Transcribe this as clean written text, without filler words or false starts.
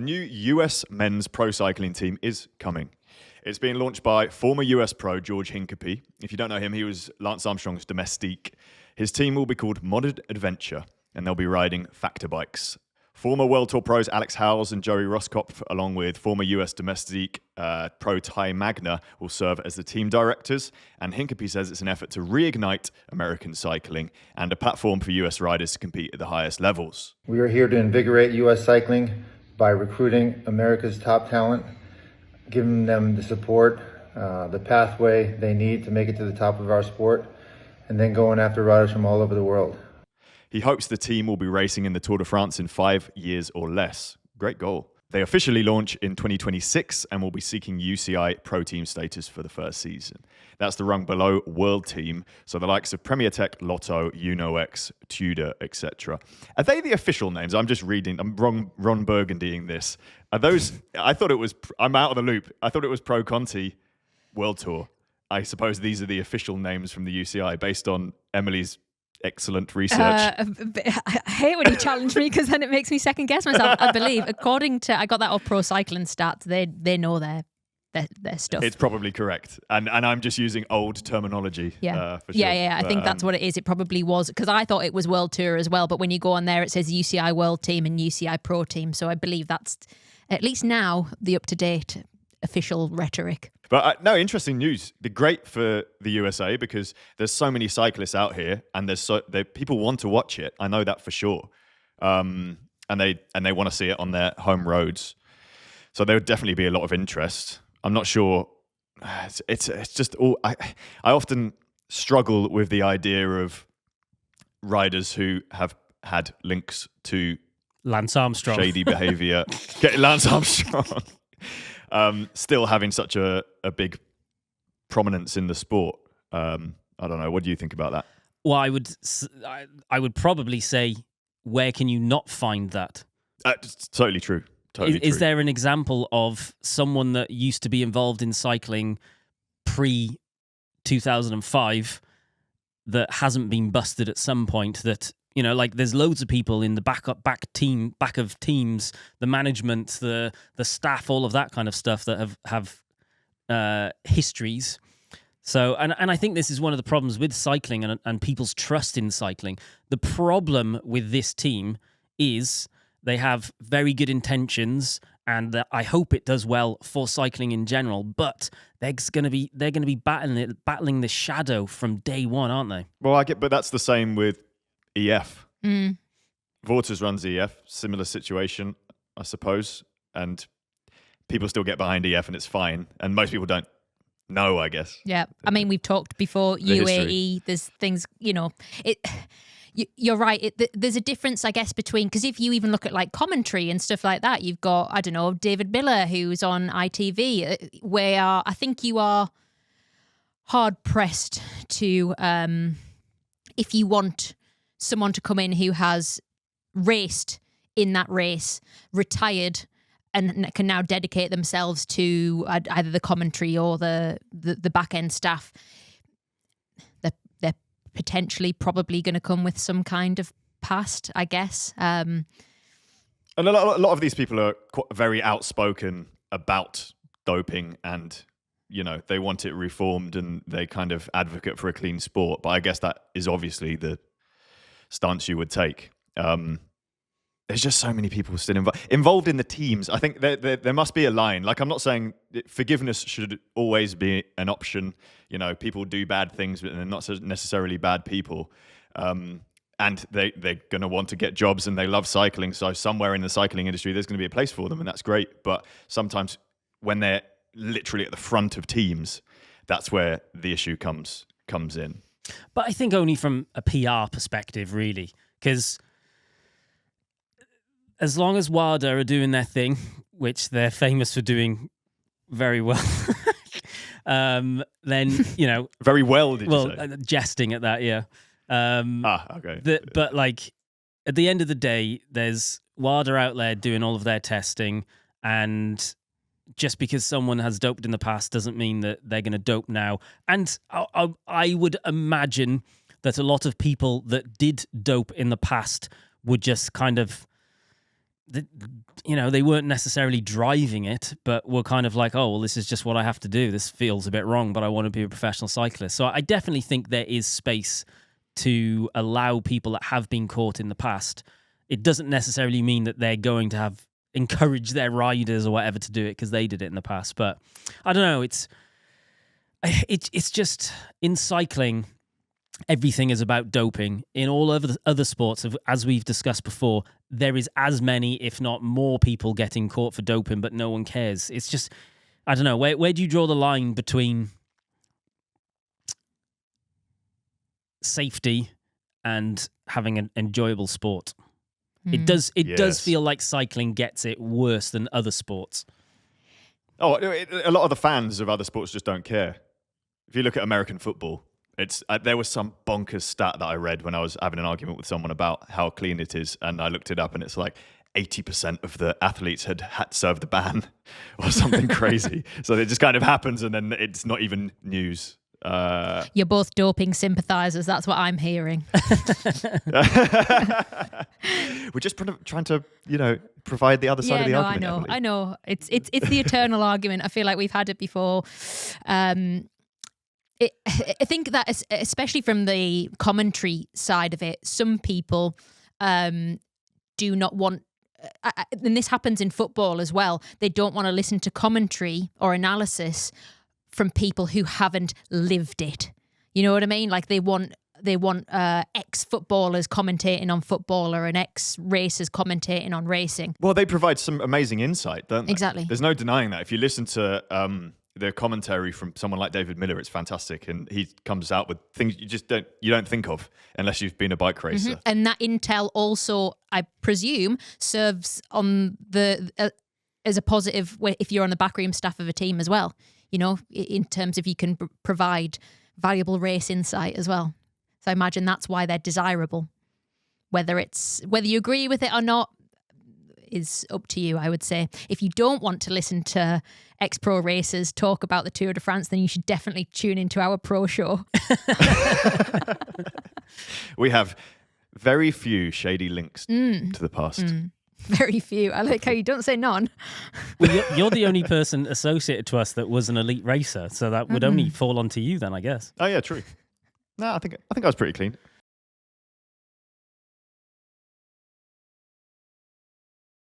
new US men's pro cycling team is coming. It's being launched by former US pro George Hincapie. If you don't know him, he was Lance Armstrong's domestique. His team will be called Modded Adventure, and they'll be riding factor bikes. Former World Tour pros Alex Howes and Joey Rosskopf, along with former US domestique pro Ty Magna, will serve as the team directors. And Hincapie says it's an effort to reignite American cycling and a platform for US riders to compete at the highest levels. We are here to invigorate US cycling by recruiting America's top talent, giving them the support, the pathway they need to make it to the top of our sport, and then going after riders from all over the world. He hopes the team will be racing in the Tour de France in 5 years or less. Great goal. They officially launch in 2026 and will be seeking UCI Pro Team status for the first season. That's the rung below World Team, so the likes of Premier Tech, Lotto, UnoX, Tudor, etc. Are they the official names? I'm just reading. I'm Ron Burgundying this. Are those? I thought it was. I'm out of the loop. I thought it was Pro Conti World Tour. I suppose these are the official names from the UCI based on Emily's excellent research. I hate when you challenge me because then it makes me second guess myself. I believe, according to, I got that off Pro Cycling Stats, they know their stuff. It's probably correct, and I'm just using old terminology. Yeah, for sure. I think that's what it is. It probably was, because I thought it was World Tour as well, but when you go on there, it says UCI World Team and UCI Pro Team. So I believe that's at least now the up to date official rhetoric. But no, interesting news. Be great for the USA because there's so many cyclists out here, and people want to watch it. I know that for sure, and they want to see it on their home roads. So there would definitely be a lot of interest. I'm not sure. It's just all. I often struggle with the idea of riders who have had links to Lance Armstrong, shady behaviour. Lance Armstrong. Still having such a big prominence in the sport. I don't know. What do you think about that? Well, I would probably say, where can you not find that? It's totally true. Is there an example of someone that used to be involved in cycling pre-2005 that hasn't been busted at some point? That, you know, like there's loads of people in the back of teams, the management, the staff, all of that kind of stuff that have histories. So, and I think this is one of the problems with cycling and people's trust in cycling. The problem with this team is they have very good intentions, and I hope it does well for cycling in general. But they're going to be battling the shadow from day one, aren't they? Well, but that's the same with EF. Vortas runs EF, similar situation, I suppose, and people still get behind EF, and it's fine. And most people don't know, I guess. Yeah, I mean, we've talked before. UAE, there's things, you know, you're right. There's a difference, I guess, between, because if you even look at like commentary and stuff like that, you've got, I don't know, David Miller, who's on ITV, where I think you are hard pressed to, if you want someone to come in who has raced in that race, retired, and can now dedicate themselves to either the commentary or the back end staff. They're potentially probably going to come with some kind of past, I guess. And a lot of these people are very outspoken about doping, and you know they want it reformed, and they kind of advocate for a clean sport. But I guess that is obviously the stance you would take. There's just so many people still involved in the teams. I think there must be a line. Like, I'm not saying forgiveness should always be an option. You know, people do bad things, but they're not necessarily bad people. And they're going to want to get jobs, and they love cycling. So somewhere in the cycling industry, there's going to be a place for them, and that's great. But sometimes when they're literally at the front of teams, that's where the issue comes in. But I think only from a PR perspective, really, because as long as WADA are doing their thing, which they're famous for doing very well, then, you know... Very well, did you say? Jesting at that, yeah. Okay. But, like, at the end of the day, there's WADA out there doing all of their testing, and just because someone has doped in the past doesn't mean that they're going to dope now. And I would imagine that a lot of people that did dope in the past would just kind of they weren't necessarily driving it, but were kind of like, oh, well, this is just what I have to do. This feels a bit wrong, but I want to be a professional cyclist. So I definitely think there is space to allow people that have been caught in the past. It doesn't necessarily mean that they're going to have encouraged their riders or whatever to do it because they did it in the past. But I don't know. It's just in cycling, everything is about doping. In all other sports, as we've discussed before, there is as many, if not more, people getting caught for doping, but no one cares. It's just, I don't know. Where do you draw the line between safety and having an enjoyable sport? It does feel like cycling gets it worse than other sports. Oh, a lot of the fans of other sports just don't care. If you look at American football, there was some bonkers stat that I read when I was having an argument with someone about how clean it is, and I looked it up, and it's like 80% of the athletes had served a ban or something crazy. So it just kind of happens, and then it's not even news. You're both doping sympathizers. That's what I'm hearing. We're just trying to, provide the other side of the argument. I know. It's the eternal argument. I feel like we've had it before. I think that especially from the commentary side of it, some people do not want, and this happens in football as well, they don't want to listen to commentary or analysis from people who haven't lived it. You know what I mean? Like they want ex-footballers commentating on football or an ex-racers commentating on racing. Well, they provide some amazing insight, don't they? Exactly. There's no denying that. If you listen to the commentary from someone like David Miller, it's fantastic, and he comes out with things you don't think of unless you've been a bike racer. Mm-hmm. And that intel also, I presume, serves on as a positive if you're on the backroom staff of a team as well. In terms of you can provide valuable race insight as well. So I imagine that's why they're desirable. Whether you agree with it or not is up to you, I would say. If you don't want to listen to ex-pro racers talk about the Tour de France, then you should definitely tune into our pro show. We have very few shady links to the past. Very few. I like how you don't say none. Well, you're the only person associated to us that was an elite racer, so that would only fall onto you then, I guess. Oh yeah, true. No, I think I was pretty clean.